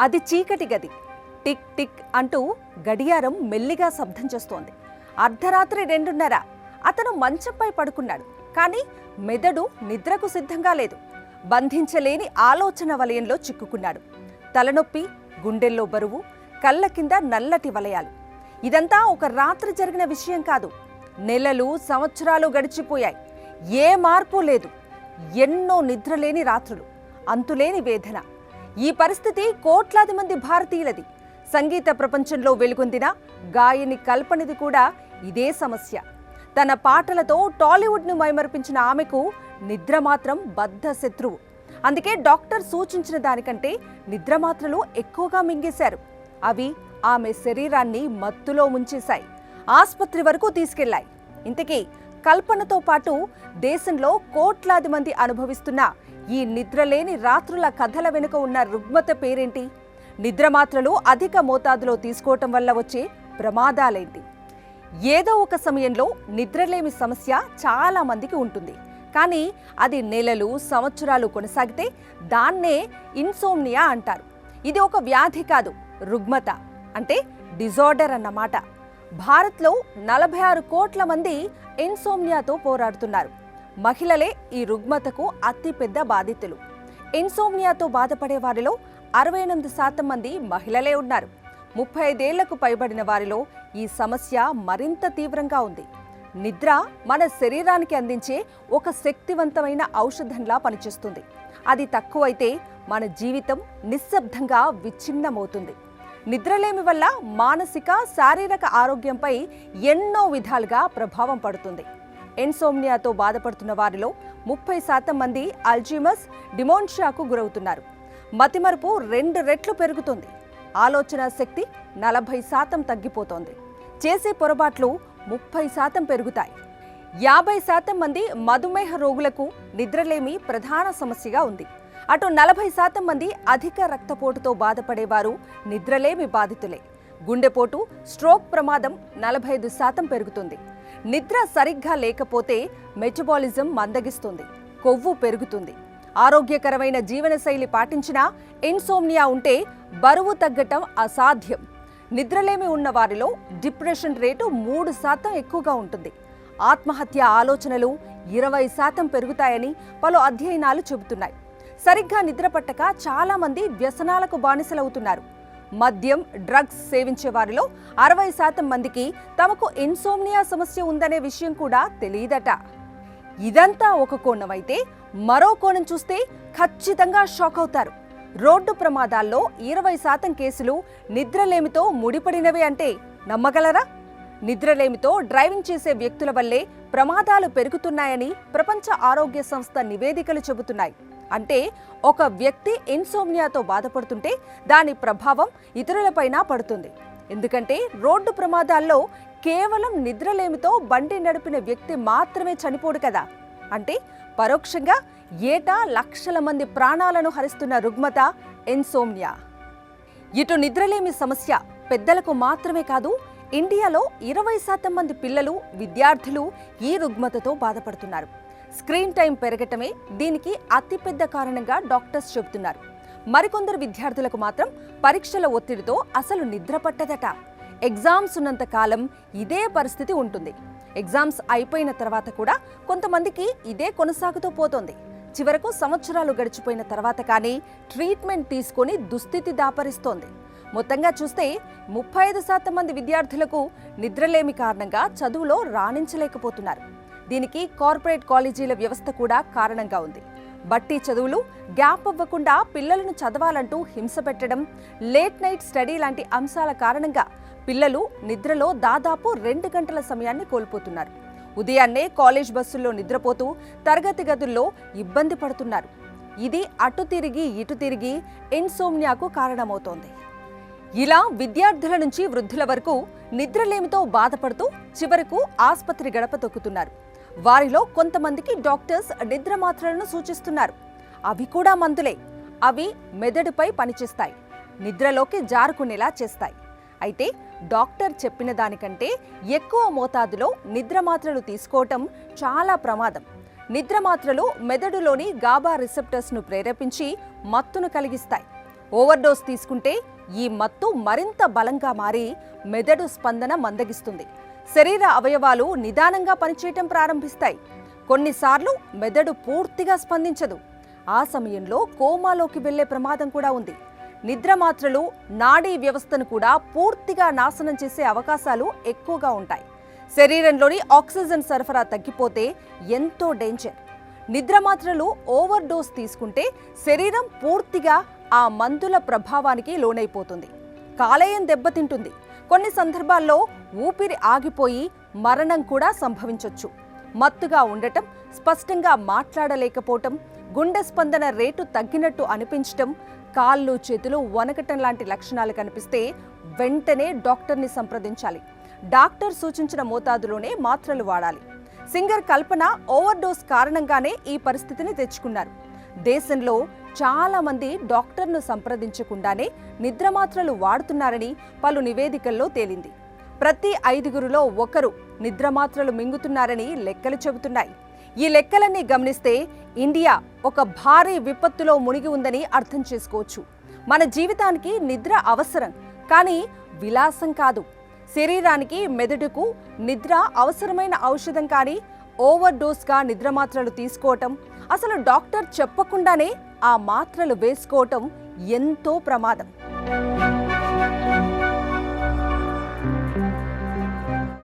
అది చీకటి గది. టిక్ టిక్ అంటూ గడియారం మెల్లిగా శబ్దం చేస్తోంది. అర్ధరాత్రి 2:30. అతను మంచంపై పడుకున్నాడు. కానీ మెదడు నిద్రకు సిద్ధంగా లేదు. బంధించలేని ఆలోచన వలయంలో చిక్కుకున్నాడు. తలనొప్పి, గుండెల్లో బరువు, కళ్ళ కింద నల్లటి వలయాలు. ఇదంతా ఒక రాత్రి జరిగిన విషయం కాదు. నెలలు, సంవత్సరాలు గడిచిపోయాయి. ఏ మార్పు లేదు. ఎన్నో నిద్రలేని రాత్రులు, అంతులేని వేదన. ఈ పరిస్థితి కోట్లాది మంది భారతీయులది. సంగీత ప్రపంచంలో వెలుగొందిన గాయని కల్పనది కూడా ఇదే సమస్య. తన పాటలతో టాలీవుడ్ను మైమరిపించిన ఆమెకు నిద్ర మాత్రం బద్ధ శత్రువు. అందుకే డాక్టర్ సూచించిన దానికంటే నిద్రమాత్రలు ఎక్కువగా మింగేశారు. అవి ఆమె శరీరాన్ని మత్తులో ముంచేశాయి. ఆస్పత్రి వరకు తీసుకెళ్లాయి. ఇంతకీ కల్పనతో పాటు దేశంలో కోట్లాది మంది అనుభవిస్తున్న ఈ నిద్రలేని రాత్రుల కథల వెనుక ఉన్న రుగ్మత పేరేంటి? నిద్రమాత్రలు అధిక మోతాదులో తీసుకోవటం వల్ల వచ్చే ప్రమాదాలేంటి? ఏదో ఒక సమయంలో నిద్రలేమి సమస్య చాలా మందికి ఉంటుంది. కానీ అది నెలలు, సంవత్సరాలు కొనసాగితే దాన్నే ఇన్సోమ్నియా అంటారు. ఇది ఒక వ్యాధి కాదు, రుగ్మత అంటే డిజార్డర్ అన్నమాట. భారత్లో 46 కోట్ల మంది ఇన్సోమ్నియాతో పోరాడుతున్నారు. మహిళలే ఈ రుగ్మతకు అతిపెద్ద బాధితులు. ఇన్సోమ్నియాతో బాధపడే వారిలో 68% మంది మహిళలే ఉన్నారు. 35 ఏళ్లకు పైబడిన వారిలో ఈ సమస్య మరింత తీవ్రంగా ఉంది. నిద్ర మన శరీరానికి అందించే ఒక శక్తివంతమైన ఔషధంలా పనిచేస్తుంది. అది తక్కువైతే మన జీవితం నిశ్శబ్దంగా విచ్ఛిన్నమవుతుంది. నిద్రలేమి వల్ల మానసిక, శారీరక ఆరోగ్యంపై ఎన్నో విధాలుగా ప్రభావం పడుతుంది. ఇన్సోమ్నియాతో బాధపడుతున్న వారిలో 30% మంది అల్జీమర్స్, డిమెన్షియాకు గురవుతున్నారు. మతిమరుపు 2 రెట్లు పెరుగుతుంది. ఆలోచన శక్తి 40% తగ్గిపోతోంది. చేసే పొరపాట్లు 30% పెరుగుతాయి. 50% మంది మధుమేహ రోగులకు నిద్రలేమి ప్రధాన సమస్యగా ఉంది. అటు 40% మంది అధిక రక్తపోటుతో బాధపడేవారు నిద్రలేమి బాధితులే. గుండెపోటు, స్ట్రోక్ ప్రమాదం 45% పెరుగుతుంది. నిద్ర సరిగ్గా లేకపోతే మెటబాలిజం మందగిస్తుంది, కొవ్వు పెరుగుతుంది. ఆరోగ్యకరమైన జీవనశైలి పాటించినా ఇన్సోమ్నియా ఉంటే బరువు తగ్గటం అసాధ్యం. నిద్రలేమి ఉన్న వారిలో డిప్రెషన్ రేటు 3% ఎక్కువగా ఉంటుంది. ఆత్మహత్య ఆలోచనలు 20% పెరుగుతాయని పలు అధ్యయనాలు చెబుతున్నాయి. సరిగ్గా నిద్రపట్టక చాలా మంది వ్యసనాలకు బానిసలవుతున్నారు. మద్యం, డ్రగ్స్ సేవించే వారిలో 60% మందికి తమకు ఇన్సోమ్నియా సమస్య ఉందనే విషయం కూడా తెలియదట. ఇదంతా ఒక కోణమైతే మరో కోణం చూస్తే ఖచ్చితంగా షాక్ అవుతారు. రోడ్డు ప్రమాదాల్లో 20% కేసులు నిద్రలేమితో ముడిపడినవే అంటే నమ్మగలరా? నిద్రలేమితో డ్రైవింగ్ చేసే వ్యక్తుల వల్లే ప్రమాదాలు పెరుగుతున్నాయని ప్రపంచ ఆరోగ్య సంస్థ నివేదికలు చెబుతున్నాయి. అంటే ఒక వ్యక్తి ఇన్సోమ్నియాతో బాధపడుతుంటే దాని ప్రభావం ఇతరులపైన పడుతుంది. ఎందుకంటే రోడ్డు ప్రమాదాల్లో కేవలం నిద్రలేమితో బండి నడిపిన వ్యక్తి మాత్రమే చనిపోడు కదా. అంటే పరోక్షంగా ఏటా లక్షల మంది ప్రాణాలను హరిస్తున్న రుగ్మత ఇన్సోమ్నియా. ఇటు నిద్రలేమి సమస్య పెద్దలకు మాత్రమే కాదు, ఇండియాలో 20% మంది పిల్లలు, విద్యార్థులు ఈ రుగ్మతతో బాధపడుతున్నారు. స్క్రీన్ టైం పెరగటమే దీనికి అతిపెద్ద కారణంగా డాక్టర్స్ చెబుతున్నారు. మరికొందరు విద్యార్థులకు మాత్రం పరీక్షల ఒత్తిడితో అసలు నిద్ర పట్టదట. ఎగ్జామ్స్ ఉన్నంత కాలం ఇదే పరిస్థితి ఉంటుంది. ఎగ్జామ్స్ అయిపోయిన తర్వాత కూడా కొంతమందికి ఇదే కొనసాగుతూ పోతోంది. చివరకు సంవత్సరాలు గడిచిపోయిన తర్వాత కానీ ట్రీట్మెంట్ తీసుకొని దుస్థితి దాపరిస్తోంది. మొత్తంగా చూస్తే 35% మంది విద్యార్థులకు నిద్రలేమి కారణంగా చదువులో రాణించలేకపోతున్నారు. దీనికి కార్పొరేట్ కాలేజీల వ్యవస్థ కూడా కారణంగా ఉంది. బట్టి చదువులు, గ్యాప్ అవ్వకుండా పిల్లలను చదవాలంటూ హింస పెట్టడం, లేట్ నైట్ స్టడీ లాంటి అంశాల కారణంగా పిల్లలు నిద్రలో దాదాపు 2 గంటల సమయాన్ని కోల్పోతున్నారు. ఉదయాన్నే కాలేజ్ బస్సుల్లో నిద్రపోతూ తరగతి గదుల్లో ఇబ్బంది పడుతున్నారు. ఇది అటు తిరిగి ఇటు తిరిగి ఇన్సోమ్నియాకు కారణమవుతోంది. ఇలా విద్యార్థుల నుంచి వృద్ధుల వరకు నిద్రలేమితో బాధపడుతూ చివరకు ఆస్పత్రి గడప తొక్కుతున్నారు. వారిలో కొంతమందికి డాక్టర్స్ నిద్ర మాత్రలను సూచిస్తున్నారు. అవి కూడా మందులే. అవి మెదడుపై పనిచేస్తాయి, నిద్రలోకి జారుకునేలా చేస్తాయి. అయితే డాక్టర్ చెప్పిన దానికంటే ఎక్కువ మోతాదులో నిద్ర మాత్రలు తీసుకోవటం చాలా ప్రమాదం. నిద్ర మాత్రలు మెదడులోని గాబా రిసెప్టర్స్ను ప్రేరేపించి మత్తును కలిగిస్తాయి. ఓవర్డోస్ తీసుకుంటే ఈ మత్తు మరింత బలంగా మారి మెదడు స్పందన మందగిస్తుంది. శరీర అవయవాలు నిదానంగా పనిచేయటం ప్రారంభిస్తాయి. కొన్నిసార్లు మెదడు పూర్తిగా స్పందించదు. ఆ సమయంలో కోమాలోకి వెళ్లే ప్రమాదం కూడా ఉంది. నిద్ర మాత్రలు నాడీ వ్యవస్థను కూడా పూర్తిగా నాశనం చేసే అవకాశాలు ఎక్కువగా ఉంటాయి. శరీరంలోని ఆక్సిజన్ సరఫరా తగ్గిపోతే ఎంతో డేంజర్. నిద్ర మాత్రలు ఓవర్ డోస్ తీసుకుంటే శరీరం పూర్తిగా ఆ మందుల ప్రభావానికి లోనైపోతుంది. కాలేయం దెబ్బతింటుంది. కొన్ని సందర్భాల్లో ఊపిరి ఆగిపోయి మరణం కూడా సంభవించొచ్చు. మత్తుగా ఉండటం, స్పష్టంగా మాట్లాడలేకపోవటం, గుండె స్పందన రేటు తగ్గినట్టు అనిపించటం, కాళ్ళు చేతులు వణకటం లాంటి లక్షణాలు కనిపిస్తే వెంటనే డాక్టర్ని సంప్రదించాలి. డాక్టర్ సూచించిన మోతాదులోనే మాత్రలు వాడాలి. సింగర్ కల్పన ఓవర్డోస్ కారణంగానే ఈ పరిస్థితిని తెచ్చుకున్నారు. దేశంలో చాలా మంది డాక్టర్ను సంప్రదించకుండానే నిద్ర మాత్రలు వాడుతున్నారని పలు నివేదికల్లో తేలింది. ప్రతి 5గురిలో ఒకరు నిద్ర మాత్రలు మింగుతున్నారని లెక్కలు చెబుతున్నాయి. ఈ లెక్కలన్నీ గమనిస్తే ఇండియా ఒక భారీ విపత్తులో మునిగి ఉందని అర్థం చేసుకోవచ్చు. మన జీవితానికి నిద్ర అవసరం, కానీ విలాసం కాదు. శరీరానికి, మెదడుకు నిద్ర అవసరమైన ఔషధం, కానీ ఓవర్ డోస్గా నిద్ర మాత్రలు తీసుకోవటం, అసలు డాక్టర్ చెప్పకుండానే ఆ మాత్రలు వేసుకోవటం ఎంతో ప్రమాదం.